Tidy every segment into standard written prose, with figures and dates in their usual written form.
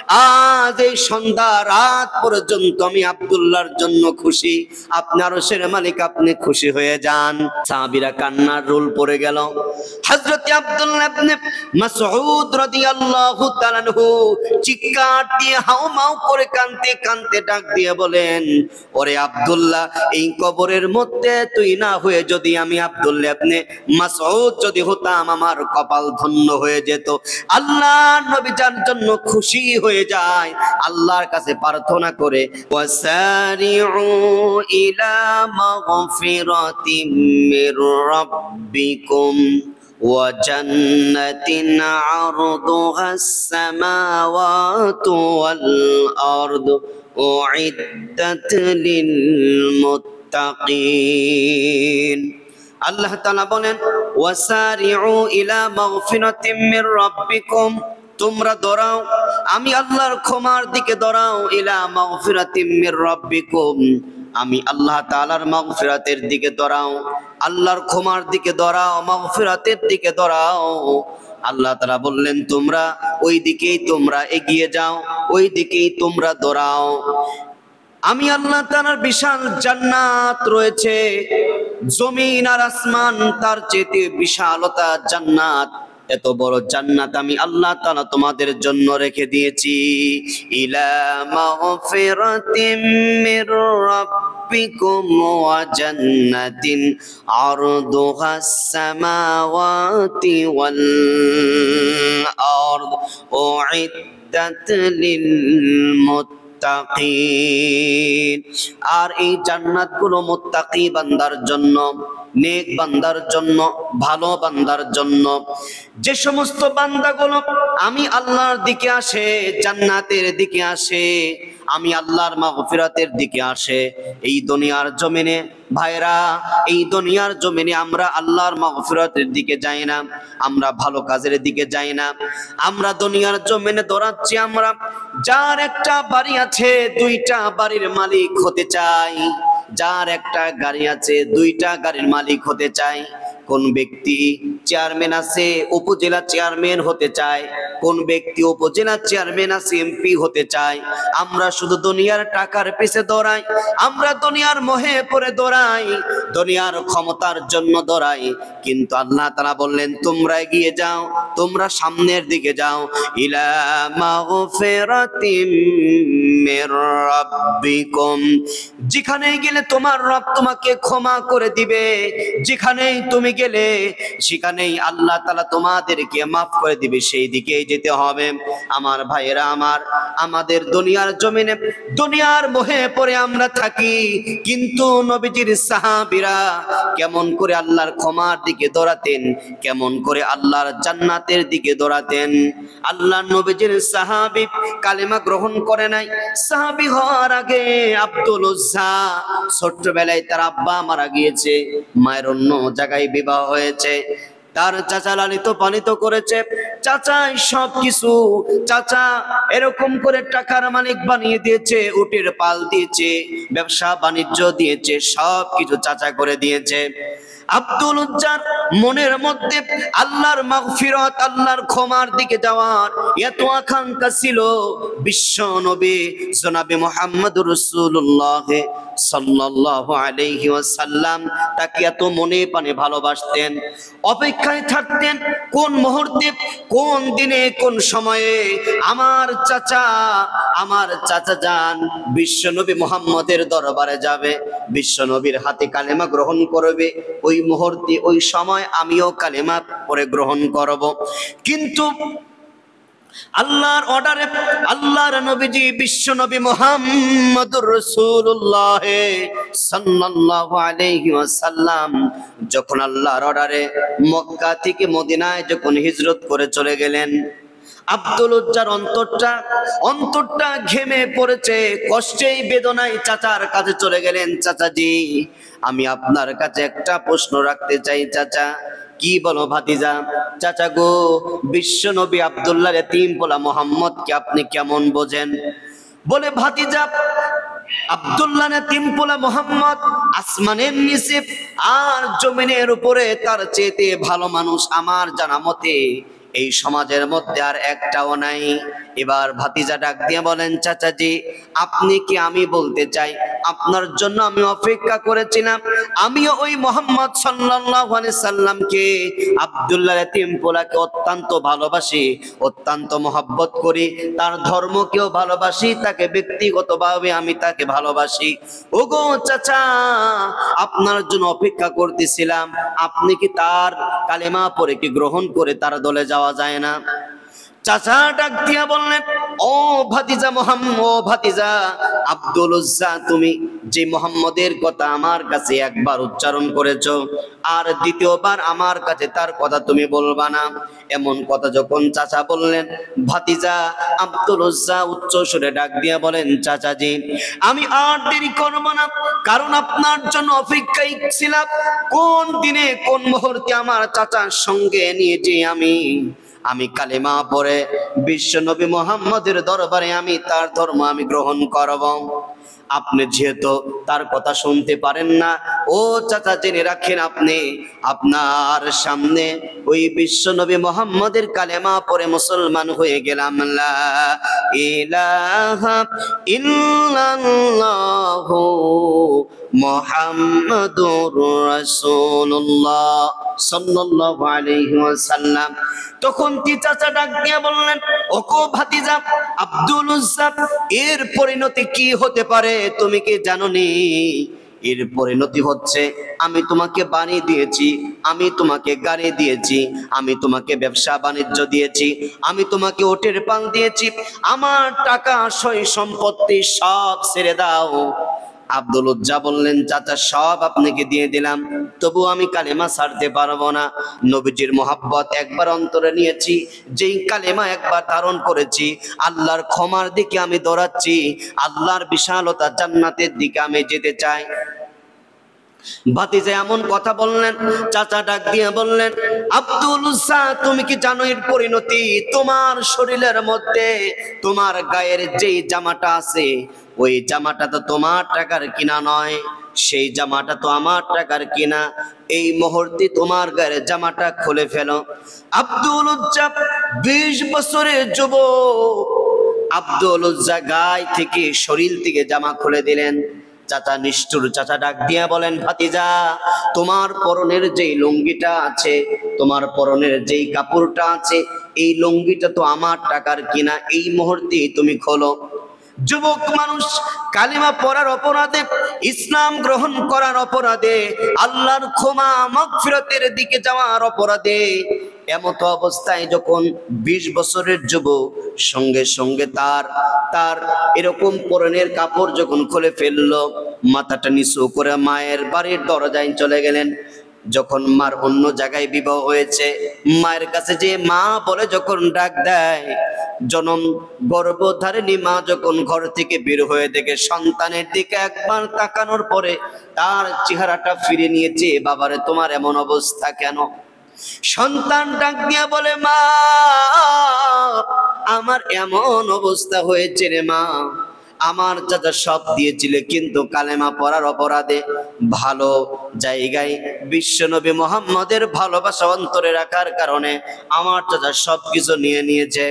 আজ এই সন্ধ্যা রাত পর্যন্ত আমি আব্দুল্লাহর জন্য খুশি, আপনি আরশের মালিক, আপনি খুশি হয়ে যান। সাহাবীরা কান্নার রোল পড়ে গেল। হযরত আব্দুল্লাহ ইবনে মাসউদ রাদিয়াল্লাহু তাআলা আনহু চিৎকার দিয়ে হাউমাউ করে কাঁদতে কাঁদতে ডাক দিয়ে বলেন, ওরে আব্দুল্লাহ, এই কবরের মধ্যে তুই না হয়ে যদি আমি আব্দুল্লাহ ইবনে মাসউদ যদি হতাম, আমার কপাল ধন্য হয়ে যেত। আল্লাহর নবী যার জন্য খুশি হয়ে যায়, আল্লাহর কাছে প্রার্থনা করে, ওয়াসারিউ ইলা মাগফিরাতিম মির রাব্বিকুম ওয়া জান্নাতিন আরদুহাস সামাওয়াতু ওয়াল আরদু উইদ্দাত লিল মুত্তাকিন। আল্লাহ তাআলা বলেন, ওয়াসারিউ ইলা মাগফিরাতিম মির রাব্বিকুম, তোমরা দৌড়াও আমি আল্লাহর ক্ষমার দিকে দৌড়াও, ইলা মাগফিরাতিম মির রাব্বিকুম, আমি আল্লাহ তাআলার মাগফিরাতের দিকে দৌড়াও, আল্লাহর ক্ষমার দিকে দৌড়াও, মাগফিরাতের দিকে দৌড়াও। আল্লাহ তাআলা বললেন, তোমরা ওই দিকেই তোমরা এগিয়ে যাও, ওই দিকেই তোমরা দৌড়াও। আমি আল্লাহ তাআলার বিশাল জান্নাত রয়েছে, জমিন আর আসমান তার চেয়ে বিশালতা জান্নাত, এত বড় জান্নাত আমি আল্লাহ তাআলা তোমাদের জন্য রেখে দিয়েছি। ইলা মাগফিরাতিম মির রাব্বিকুম ওয়া জান্নাতিন আরদুহাস সামাওয়াতি ওয়াল আরদ উইদ্দাত লিল মুত্তাকিন। আর এই জান্নাতগুলো মুত্তাকি বান্দার জন্য, নেক বান্দার জন্য, ভালো বান্দার জন্য। যে সমস্ত বান্দাগুলো আমি আল্লাহর দিকে আসে, জান্নাতের দিকে আসে, আমি আল্লাহর মাগফিরাতের দিকে আসে, এই দুনিয়ার জমিনে ভাইরা, এই দুনিয়ার জমিনে আমরা আল্লাহর মাগফিরাতের দিকে যাই না, আমরা ভালো কাজের দিকে যাই না, আমরা দুনিয়ার জমিনে দৌড়াচ্ছি। আমরা যার একটা বাড়ি আছে, দুইটা বাড়ির মালিক হতে চাই, যার একটা গাড়ি আছে, দুইটা গাড়ির মালিক হতে চাই। কোন ব্যক্তি চেয়ারম্যান আছে, উপজেলা চেয়ারম্যান হতে চায়, কোন ব্যক্তি উপজেলা চেয়ারম্যান আছে, এমপি হতে চায়। আমরা শুধু দুনিয়ার টাকার পিছে দৌড়াই, আমরা দুনিয়ার মোহে পড়ে দৌড়াই, দুনিয়ার ক্ষমতার জন্য দৌড়াই। কিন্তু আল্লাহ তাআলা বললেন, তোমরা এগিয়ে যাও, তোমরা সামনের দিকে যাও। ইলা মাগফিরাতিম মির রাব্বিকুম, যেখানে গেলে তোমার রব তোমাকে ক্ষমা করে দিবে, যেখানেই তুমি গেলে সেখানেই আল্লাহ তাআলা তোমাদেরকে মাফ করে দিবে, সেই দিকেই যেতে হবে। আমার ভাইয়েরা, আমাদের দুনিয়ার জমিনে দুনিয়ার মোহে পড়ে আমরা থাকি, কিন্তু নবীজির সাহাবীরা কেমন করে আল্লাহর ক্ষমার দিকে দৌড়াতেন, কেমন করে আল্লাহর জান্নাতের দিকে দৌড়াতেন। আল্লাহর নবীজির সাহাবী কালেমা গ্রহণ করে নাই, সাহাবী হওয়ার আগে আব্দুল উজ্জা ছোট্টবেলায় তার আব্বা মারা গিয়েছে, মায়ের অন্য জায়গায় বিবাহ হয়েছে, তার চাচা লালিত পালিত করেছে, চাচাই সবকিছু, চাচা এরকম করে টাকার মালিক বানিয়ে দিয়েছে, উটের পাল দিয়েছে, ব্যবসা বাণিজ্য দিয়েছে, সবকিছু চাচা করে দিয়েছে। আব্দুল উজ্জার মনের মধ্যে আল্লাহর মাগফিরাত, আল্লাহর ক্ষমার দিকে যাওয়ার এত আকাঙ্ক্ষা ছিল। বিশ্ব নবী জনাবে মুহাম্মদুর রাসূলুল্লাহ সাল্লাল্লাহু আলাইহি ওয়াসাল্লাম তাকে এত মনে প্রাণে ভালোবাসতেন, অপেক্ষায় থাকতেন কোন মুহূর্তে, কোন দিনে, কোন সময়ে আমার চাচা যান বিশ্ব নবী মুহাম্মদের দরবারে যাবে, বিশ্ব নবীর হাতে কালেমা গ্রহণ করবে, ওই মুহূর্তে, ওই সময় আমিও কালেমা পরে গ্রহণ করব। কিন্তু আল্লাহর অর্ডারে আল্লাহর নবীজি বিশ্ব নবী মুহাম্মদুর রাসূলুল্লাহ সাল্লাল্লাহু আলাইহি ওয়াসাল্লাম যখন আল্লাহর অর্ডারে মক্কা থেকে মদিনায় যখন হিজরত করে চলে গেলেন, আব্দুল উজ্জার অন্তরটা ঘেমে পড়েছে, কষ্টেই বেদনায় চাচার কাছে চলে গেলেন। চাচাজি, আমি আপনার কাছে একটা প্রশ্ন রাখতে চাই। চাচা, কি বলো ভাতিজা? চাচা গো, বিশ্ব নবী আব্দুল্লাহর এতিম পোলা মুহাম্মদকে আপনি কেমন বোঝেন? বলে, ভাতিজা, আব্দুল্লাহ এতিম পোলা মুহাম্মদ আসমানের নিচে আর জমিনের উপরে তার চেয়ে ভালো মানুষ আমার জানা মতে এই সমাজের মধ্যে আর একটাও নাই, এবার ভাতিজা ডাক দিয়ে বলেন, চাচাজি আপনি কি, আমি বলতে চাই আপনার জন্য আমি অপেক্ষা করেছিলাম। আমিও ওই মুহাম্মদ সাল্লাল্লাহু আলাইহি সাল্লামকে, আব্দুল্লাহ এতিম পোলাকে অত্যন্ত ভালোবাসি, অত্যন্ত মহব্বত করি, তার ধর্মকেও ভালোবাসি, তাকে ব্যক্তিগতভাবে আমি তাকে ভালোবাসি। ওগো চাচা, আপনার জন্য অপেক্ষা করতেছিলাম, আপনি কি তার কালেমা পড়ে কি গ্রহণ করে তার দলে যাওয়া যায় না? চাচা ডাক দিয়া বললেন, ও ভাতিজা ও ভাতিজা আব্দুল উজ্জা, তুমি যে মোহাম্মদের কথা আমার কাছে একবার উচ্চারণ করেছো, আর দ্বিতীয়বার আমার কাছে তার কথা তুমি বলবা না, এমন কথা যখন চাচা বললেন, ভাতিজা আব্দুল উজ্জা উচ্চ সুরে ডাক দিয়া বলেন, চাচাজি আমি আর দেরি করব না, কারণ আপনার জন্য অপেক্ষায় ছিলাম। কোন দিনে কোন মুহূর্তে আমার চাচার সঙ্গে নিয়ে যে আমি কালেমা পড়ে বিশ্ব নবী মুহাম্মদের দরবারে আমি তার ধর্ম আমি গ্রহণ করব। আপনি যেহেতু তার কথা শুনতে পারেন না, ও চাচা জেনে রাখেন, আপনি আপনার সামনে ওই বিশ্ব নবী মুহাম্মদের কালেমা পড়ে মুসলমান হয়ে গেলাম। লা ইলাহা ইল্লাল্লাহু মুহাম্মাদুর রাসূলুল্লাহ সাল্লাল্লাহু আলাইহি ওয়াসাল্লাম। তখন কি চাচা ডাক দিয়ে বললেন, ওগো ভাতিজা আব্দুল উজ্জা, এর পরিণতি কি হতে পারে তুমি কি জানোনি? এর পরিণতি হচ্ছে, আমি তোমাকে বাণী দিয়েছি, আমি তোমাকে গাড়ি দিয়েছি, আমি তোমাকে ব্যবসা বাণিজ্য দিয়েছি, আমি তোমাকে ওটের পাল দিয়েছি, আমার টাকা সয় সম্পত্তি সব ছেড়ে দাও। আব্দুল উজ্জা বললেন, চাচা সব আপনাকে দিয়ে দিলাম, তবু আমি কালেমা ছাড়তে পারবো না। নবীজির মোহাব্বত একবার অন্তরে নিয়েছি, যেই কালেমা একবার ধারণ করেছি, আল্লাহর ক্ষমার দিকে আমি দৌড়াচ্ছি, আল্লাহর বিশালতা জান্নাতের দিকে আমি যেতে চাই। ভাতিজা এমন কথা বললেন, চাচা ডাক দিয়ে বললেন, আব্দুল উজ্জা তুমি কি জানো এর পরিণতি? তোমার শরীরের মধ্যে তোমার গায়ের যেই জামাটা আছে, ওই জামাটা তো তোমার টাকার কিনা নয়, সেই জামাটা তো আমার টাকার কিনা। এই মুহূর্তে তোমার গায়ের জামাটা খুলে ফেলো। আব্দুল উজ্জা 20 বছরের যুবক, আব্দুল উজ্জা গায়ে থেকে শরীর থেকে জামা খুলে দিলেন। চাচা নিষ্ঠুর চাচা ডাক দিয়া বলেন, ভাতিজা তোমার পরনের যেই লুঙ্গিটা আছে, তোমার পরনের যেই কাপড়টা আছে, এই লুঙ্গিটা তো আমার টাকার কিনা, এই মুহূর্তে তুমি খোলো। যুবক মানুষ কালিমা পড়ার অপরাধে, ইসলাম গ্রহণ করার অপরাধে, আল্লাহর ক্ষমা মাগফিরাতের দিকে যাওয়ার অপরাধে, এমত অবস্থায় যখন 20 বছরের যুবক সঙ্গে সঙ্গে তার এরকম পরনের কাপড় যখন খুলে ফেললো, মাথাটা নিচু করে মায়ের বাড়ির দরজায় চলে গেলেন। যখন মার অন্য জায়গায় বিবাহ হয়েছে, মায়ের কাছে যে মা বলে যখন ডাক দেয়, জনম গর্ভধারিণী মা যখন ঘর থেকে বের হয়ে দেখে সন্তানের দিকে একবার তাকানোর পরে তার চেহারাটা ফিরে নিয়েছে, বাবারে তোমার এমন অবস্থা কেন? সন্তান ডাক দিয়া বলে, মা আমার এমন অবস্থা হয়েছে রে মা, আমার চাচা সব দিয়েছিলে, কিন্তু কালেমা পড়ার অপরাধে, ভালো জায়গায় বিশ্বনবী মুহাম্মদের ভালোবাসা অন্তরে রাখার কারণে আমার চাচা সবকিছু নিয়ে নিয়েছে।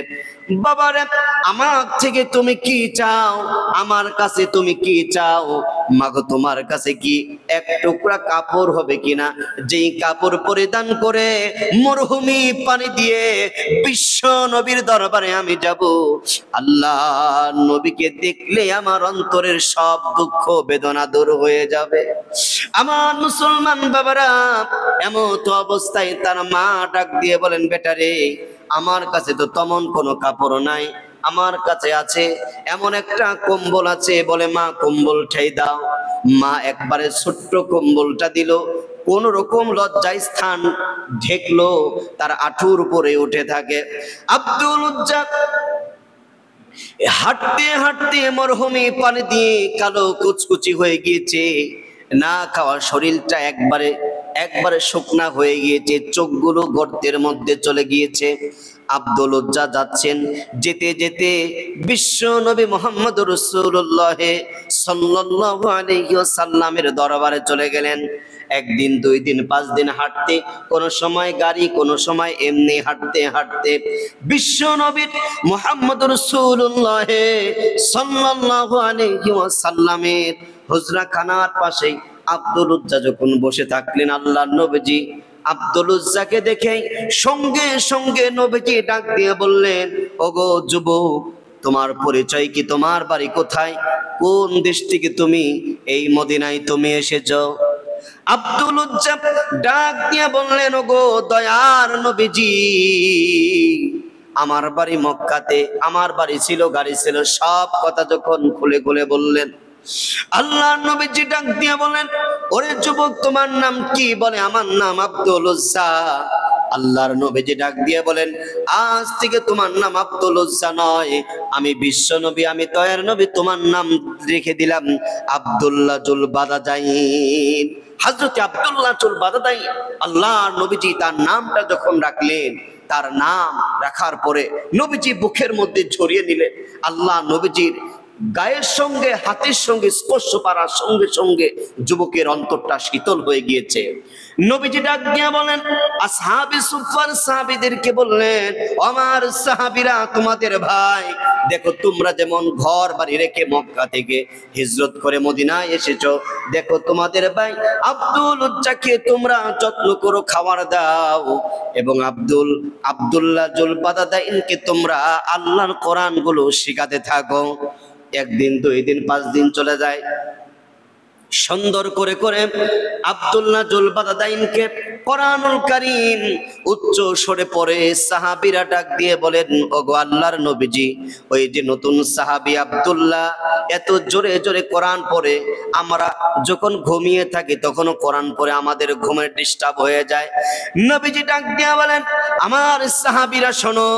বাবারে আমার থেকে তুমি কি চাও? আমার কাছে তুমি কি চাও? মাগো তোমার কাছে কি এক টুকরা কাপড় হবে কিনা, যেই কাপড় পরিধান করে মরহুমি পানি দিয়ে বিশ্ব নবীর দরবারে আমি যাব, আল্লাহ নবীকে দেখলে আমার অন্তরের সব দুঃখ বেদনা দূর হয়ে যাবে। আমার মুসলমান বাবারা, এমত অবস্থায় তার মা ডাক দিয়ে বলেন, বেটারে আমার কাছে তো তেমন কোনো কাপড় নাই, আমার কাছে আছে এমন একটা কম্বল আছে। বলে, মা কম্বল ঠাই দাও। মা একবারে ছোট্ট কম্বলটা দিল, কোন রকম লজ্জায় স্থান ঢেকলো, তার আঁঠুর উপরে উঠে থাকে। আব্দুল উজ্জা হাঁটতে হাঁটতে মরহুমি পানি দিয়ে কালো কুচকুচি হয়ে গিয়েছে, না খাওয়া শরীরটা একবারে শুকনা হয়ে গিয়েছে, চোখগুলো গর্তের মধ্যে চলে গিয়েছে। আব্দুল উজ্জা যাচ্ছেন, যেতে যেতে বিশ্ব নবী মুহাম্মদ রাসূলুল্লাহ সাল্লাল্লাহু আলাইহি ওয়াসাল্লামের দরবারে চলে গেলেন। একদিন, 2 দিন, 5 দিন হাঁটতে, কোন সময় গাড়ি, কোন সময় এমনি হাঁটতে হাঁটতে বিশ্ব নবী মুহাম্মদ রাসূলুল্লাহ সাল্লাল্লাহু আলাইহি ওয়াসাল্লামের হুজরাখানার পাশে আব্দুল উজ্জা যখন বসে থাকলেন, আল্লাহর নবীজি আব্দুল উজ্জাকে দেখে সঙ্গে সঙ্গে নবীজি ডাক দিয়ে বললেন, ওগো যুবক, তোমার পরিচয় কি? তোমার বাড়ি কোথায়? কোন দেশ থেকে তুমি এই মদিনায় তুমি এসেছো? আব্দুল উজ্জা ডাক দিয়ে বললেন, ওগো দয়ার নবীজি, আমার বাড়ি মক্কাতে, আমার বাড়ি ছিল, গাড়ি ছিল, সব কথা যখন খুলে খুলে বললেন, আল্লাহর নবীজি ডাক দিয়ে বলেন, ওরে যুবক, তোমার নাম কি? বলে, আমার নাম আব্দুল উজ্জা। আল্লাহর নবীজি ডাক দিয়ে বলেন, আজ থেকে তোমার নাম আব্দুল উজ্জা নয়, আমি বিশ্ব নবী, আমি দয়ার নবী, তোমার নাম রেখে দিলাম আব্দুল্লাহ জুল বাদাদাইন। হযরত আব্দুল্লাহ জুল বাদাদাইন, আল্লাহর নবীজি তার নামটা যখন রাখলেন, তার নাম রাখার পরে নবীজি বুকের মধ্যে জড়িয়ে নিলেন। আল্লাহ নবীজির গায়ের সঙ্গে হাতের সঙ্গে স্পর্শ পাওয়ার সঙ্গে সঙ্গে যুবকের অন্তরটা শীতল হয়ে গিয়েছে। নবীজি ডাক দিয়ে বলেন, আসহাবে সুফার সাহাবীদেরকে বললেন, আমার সাহাবীরা, তোমাদের ভাই, দেখো তোমরা যেমন ঘর বাড়ি রেখে মক্কা থেকে হিজরত করে মদিনায় এসেছো, দেখো তোমাদের ভাই আব্দুল উজ্জাকে তোমরা যত্ন করো, খাবার দাও, এবং আব্দুল্লাহ জুল বাদাদাইনকে তোমরা আল্লাহর কোরআন গুলো শিখাতে থাকো। একদিন, 2 দিন, 5 দিন চলে যায়। সুন্দর করে করে আব্দুল্লাহ জুল বাদাদাইনকে কোরআনুল কারীম উচ্চ স্বরে পড়ে সাহাবীরা ডাক দিয়ে বলেন, ওগো আল্লাহর নবীজি, ওই যে নতুন সাহাবী আব্দুল্লাহ এত জোরে জোরে কোরআন পড়ে, আমরা যখন ঘুমিয়ে থাকি তখনও কোরআন পড়ে আমাদের ঘুমের ডিস্টার্ব হয়ে যায়। নবীজি ডাক দিয়ে বলেন, আমার সাহাবীরা শোনো,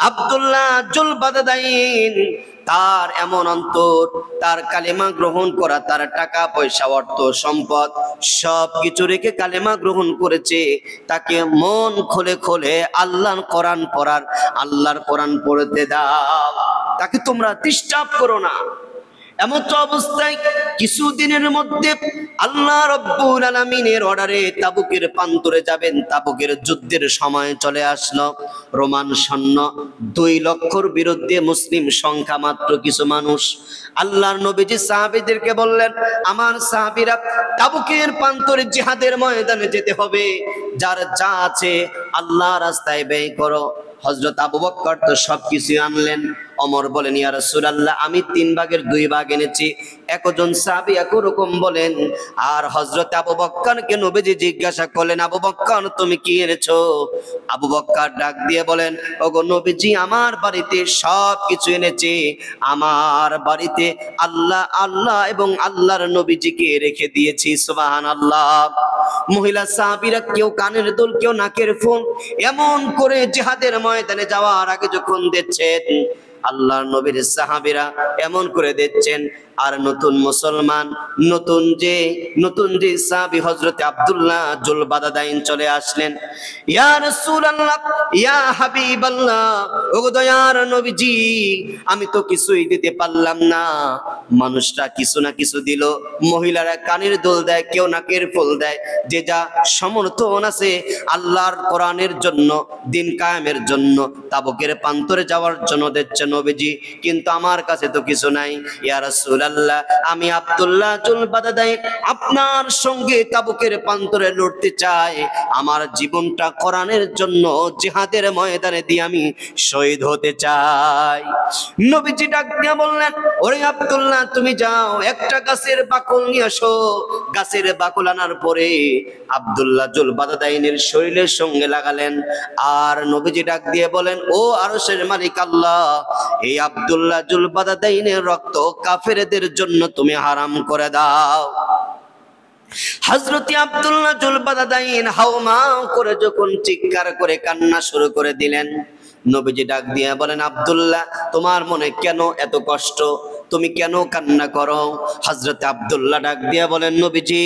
আব্দুল্লাহ জুল বাদাদাইন তার এমন অন্তর, তার কালেমা গ্রহণ করা, তার টাকা পয়সা অর্থ সম্পদ সব কিছু রেখে কালেমা গ্রহণ করেছে, তাকে মন খুলে খুলে আল্লাহর কোরআন পড়ার, আল্লাহর কোরআন পড়তে দাও, তাকে তোমরা ডিস্টার্ব করো না। এমন তো অবস্থায় কিছুদিনের মধ্যে আল্লাহ রাব্বুল আলামিনের অর্ডারে তাবুকের প্রান্তরে যাবেন। তাবুকের যুদ্ধের সময় চলে আসলো। রোমান সৈন্য 2 লক্ষর বিরুদ্ধে মুসলিম সংখ্যা মাত্র কিছু মানুষ। আল্লাহর নবীজি সাহাবীদেরকে বললেন, আমার সাহাবীরা, তাবুকের প্রান্তরে জিহাদের ময়দানে যেতে হবে, যার যা আছে আল্লাহর রাস্তায় ব্যয় করো। হযরত আবু বকর তো সবকিছু আনলেন। ওমর বলেন, ইয়া রাসূলুল্লাহ, আমি 3 ভাগের 2 ভাগ এনেছি। একজন সাহাবী একরকম বলেন। আর হযরত আবু বকরকে নবীজি জিজ্ঞাসা করলেন, আবু বকর, তুমি কি এনেছো? আবু বকর ডাক দিয়ে বলেন, ওগো নবীজি, আমার বাড়িতে সব কিছু এনেছি। আমার বাড়িতে আল্লাহ আল্লাহ এবং আল্লাহর নবীজিকে রেখে দিয়েছি। সুবহানাল্লাহ। মহিলা সাহাবীরা কেউ কানের দুল, কেউ নাকের ফুল এমন করে জিহাদের ময়দানে যাওয়ার আগে যখন দিচ্ছেন, আল্লাহর নবীর সাহাবীরা এমন করে দিচ্ছেন। আর নতুন মুসলমান, নতুন যে সাহাবী হযরত আব্দুল্লাহ জুল বাদাদাইন চলে আসলেন। ইয়া রাসূলুল্লাহ, ইয়া হাবিবাল্লাহ, ওগো দয়ার নবীজি, আমি তো কিছুই দিতে পারলাম না। মানুষরা কিছু না কিছু দিল। মহিলারা কানের দুল দেয়, কেউ নাকের ফুল দেয়, যে যা সমর্থন আছে আল্লাহর কোরআনের জন্য, দিন কায়েমের জন্য, তাবুকের প্রান্তরে যাওয়ার জন্য দিচ্ছে নবীজি। কিন্তু আমার কাছে তো কিছু নাই। ইয়া রাসূলুল্লাহ, আমি আব্দুল্লাহ জুল বাদাদাইন আপনার সঙ্গে তাবুকের প্রান্তরে লড়তে চাই। আমার জীবনটা কোরআনের জন্য জিহাদের ময়দানে দিয়ে আমি শহীদ হতে চাই। নবীজি ডাক দিয়ে বললেন, ওরে আব্দুল্লাহ, তুমি যাও, একটা গাছের বাকল নিয়ে আসো। গাছের বাকল আনার পরে আব্দুল্লাহ জুল বাদাদাইনের শরীরের সঙ্গে লাগালেন। আর নবীজি ডাক দিয়ে বলেন, ও আরশের মালিক আল্লাহ, এই আব্দুল্লাহ জুল বাদাদাইনের রক্ত কাফেরদের জন্য তুমি হারাম করে দাও। হযরত আব্দুল্লাহ জুল বাদাদাইন হাওমাও করে যখন চিৎকার করে কান্না শুরু করে দিলেন, নবীজি ডাক দিয়ে বলেন, আব্দুল্লাহ, তোমার মনে কেন এত কষ্ট? তুমি কেন কান্না করো? হযরত আব্দুল্লাহ ডাক দিয়া বলেন, নবীজি,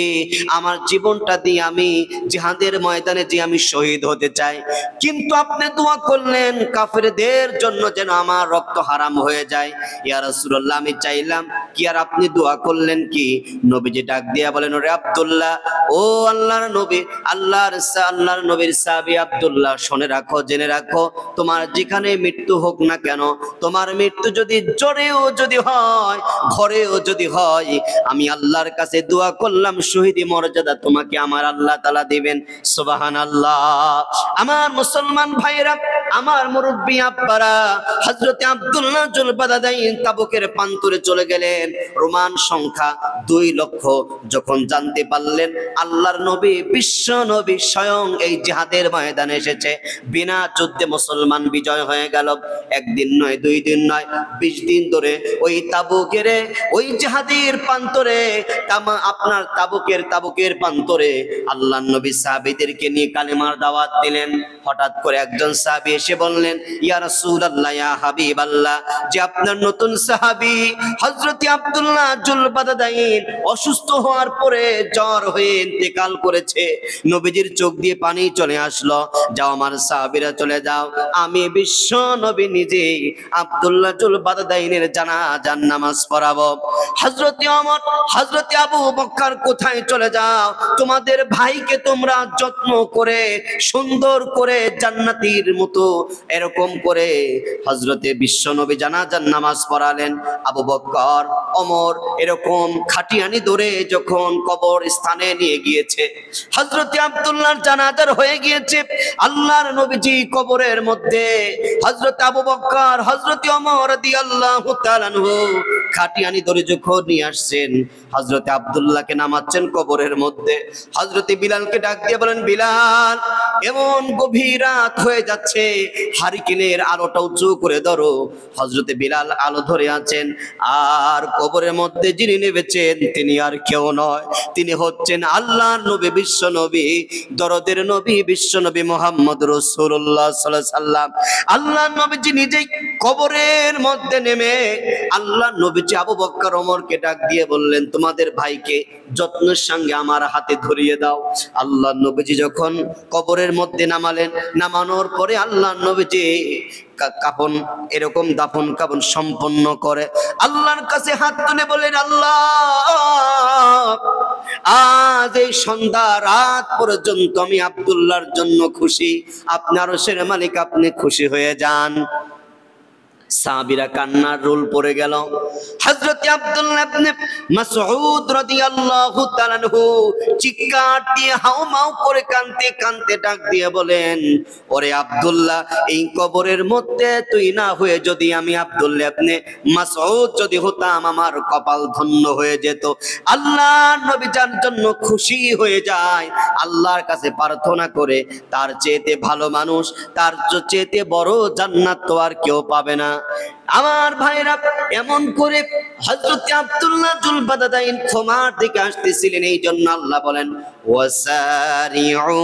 আমার জীবনটা দিয়ে আমি জিহাদের ময়দানে যে আমি শহীদ হতে চাই, কিন্তু আপনি দোয়া করলেন কাফেরদের জন্য যেন আমার রক্ত হারাম হয়ে যায়। ইয়া রাসূলুল্লাহ, আমি চাইলাম কি আর আপনি দোয়া করলেন কি? নবীজি ডাক দিয়া বলেন, ওরে আব্দুল্লাহ, ও আল্লাহর নবী, আল্লাহর নবীর সাহাবী আব্দুল্লাহ, শুনে রাখো, জেনে রাখো, তোমার যেখানে মৃত্যু হোক না কেন, তোমার মৃত্যু যদি জোরেও যদি হয়, ঘরেও যদি হয়, আমি আল্লাহর কাছে দোয়া করলাম শহীদি মর্যাদা তোমাকে আমার আল্লাহ তাআলা দিবেন। সুবহানাল্লাহ। আমার মুসলমান ভাইরা, আমার মুরব্বী আব্বারা, হযরত আব্দুল্লাহ জুল বাদাদাইন তাবুকের প্রান্তরে চলে গেলেন। রোমান সংখ্যা 2 লক্ষ যখন জানতে পারলেন আল্লাহর নবী, বিশ্ব নবী স্বয়ং এই জিহাদের ময়দানে এসেছে, বিনা যুদ্ধে মুসলমান বিজয় হয়ে গেল। একদিন নয়, 2 দিন নয়, 20 দিন ধরে ওই তাবুকের ওই জিহাদের প্রান্তরে, আপনার তাবুকের প্রান্তরে আল্লাহর নবী সাহাবীদেরকে নিয়ে কালেমার দাওয়াত দিলেন। হঠাৎ করে একজন সাহাবী এসে বললেন, ইয়া রাসূলুল্লাহ, ইয়া হাবিবাল্লাহ, যে আপনার নতুন সাহাবী হযরত আব্দুল্লাহ জুল বাদাদাইন অসুস্থ হওয়ার পরে জ্বর হয়ে ইন্তেকাল করেছে। নবীজির চোখ দিয়ে পানি চলে আসলো। যাও আমার সাহাবীরা, চলে যাও, আমি বিশ্ব নবী নিজে আব্দুল্লাহ জুল বাদাদাইনের জানাজার নামাজ পড়াবো। হযরত ওমর, হযরত আবু বকর, কোথায় চলে যাও? তোমাদের ভাইকে তোমরা যত্ন করে সুন্দর করে জান্নাতীর মতো এরকম করে হযরতে বিশ্ব নবী জানাজার নামাজ পড়ালেন। আবু বকর, ওমর এরকম খাটিয়ানি ধরে যখন কবর স্থানে নিয়ে গিয়েছে, হযরতে আব্দুল্লাহর জানাজার হয়ে গিয়েছে, আল্লাহর নবীজি কবরের মধ্যে, হযরত আবু বকর, হযরত ওমর রাদিয়াল্লাহু তাআলা আনহু খাটিয়ানি ধরে যখন নিয়ে আসছেন, হযরতে আব্দুল্লাহকে নামাচ্ছেন কবরের মধ্যে। হযরতে বিলালকে ডাক দিয়ে বলেন, বিলাল, এমন গভীর রাত হয়ে যাচ্ছে, হারিকেনের আলোটা উঁচু করে ধরো। হযরতে বিলাল আলো ধরে আছেন, আর কবরের মধ্যে যিনি নেমেছেন তিনি আর কেউ নয়, তিনি হচ্ছেন আল্লাহর নবী, বিশ্ব নবী, দরদের নবী, বিশ্ব নবী মুহাম্মদ রাসূলুল্লাহ সাল্লাল্লাহু আলাইহি সাল্লাম। আল্লাহর নবীজি নিজেই কবরের মধ্যে নেমে আল্লাহর নবীজি আবু বকর, ওমরকে ডাক দিয়ে বললেন, তোমাদের ভাইকে যত্নের সঙ্গে আমার হাতে ধরিয়ে দাও। আল্লাহর নবীজি যখন কবরের মধ্যে নামালেন, নামানোর পরে আল্লাহর নবীজি কাফন এরকম দাফন কাফন সম্পন্ন করে আল্লাহর কাছে হাত তুলে বলেন, আল্লাহ, আজ এই সন্ধ্যা রাত পর্যন্ত আমি আব্দুল্লাহর জন্য খুশি, আপনার আরশের মালিক, আপনি খুশি হয়ে যান। সাহাবীরা কান্নার রোল পড়ে গেল। হযরত আব্দুল্লাহ ইবনে মাসউদ রাদিয়াল্লাহু তাআলা আনহু চিৎকার দিয়ে হাউমাউ করে কাঁদতে কাঁদতে ডাক দিয়ে বলেন, ওরে আব্দুল্লাহ, এই কবরের মধ্যে তুই না হয়ে যদি আমি আব্দুল্লাহ ইবনে মাসউদ যদি হতাম, আমার কপাল ধন্য হয়ে যেত। আল্লাহর নবী যার জন্য খুশি হয়ে যায়, আল্লাহর কাছে প্রার্থনা করে, তার চেয়েতে ভালো মানুষ, তার চেয়েতে বড় জান্নাত তো আর কেউ পাবে না। আমার ভাইরা, এমন করে হযরত আব্দুল্লাহ জুল বাদাদাইন ক্ষমার দিকে আসতেছিলেন। এই জন্য আল্লাহ বলেন, ওয়াসারিউ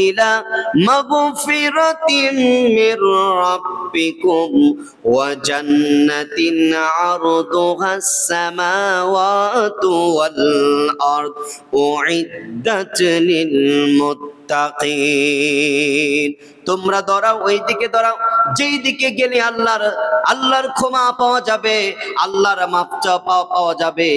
ইলা মাগফিরাতিন মির রাব্বিকুম ওয়া জান্নাতিন আরদুহাস সামাওয়াতু ওয়াল আরদ উইদ্দাত লিল মুত্তাকিন। তোমরা দৌড়াও, ওই দিকে দৌড়াও, যেই দিকে গেলে আল্লাহর ক্ষমা পাওয়া যাবে, আল্লাহর মাফ পাওয়া যাবে।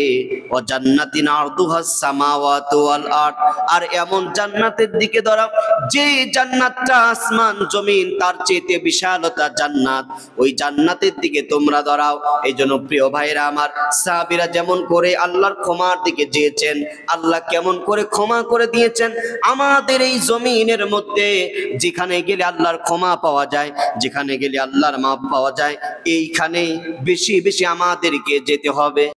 ও জান্নাতিন আরদুহাস সামাওয়াতু ওয়াল আরদ, আর এমন জান্নাতের দিকে দৌড়াও যে জান্নাতটা আসমান জমিন তার চেয়ে বিশালতা জান্নাত, ওই জান্নাতের দিকে তোমরা দৌড়াও। এই জন্য প্রিয় ভাইরা আমার, সাহাবীরা যেমন করে আল্লাহর ক্ষমার দিকে চেয়েছেন, আল্লাহ কেমন করে ক্ষমা করে দিয়েছেন। আমাদের এই জমিনের মধ্যে যেখানে গেলে আল্লাহর ক্ষমা পাওয়া যায়, যেখানে গেলে আল্লাহর মাফ পাওয়া যায়, এইখানে বেশি বেশি আমাদেরকে যেতে হবে।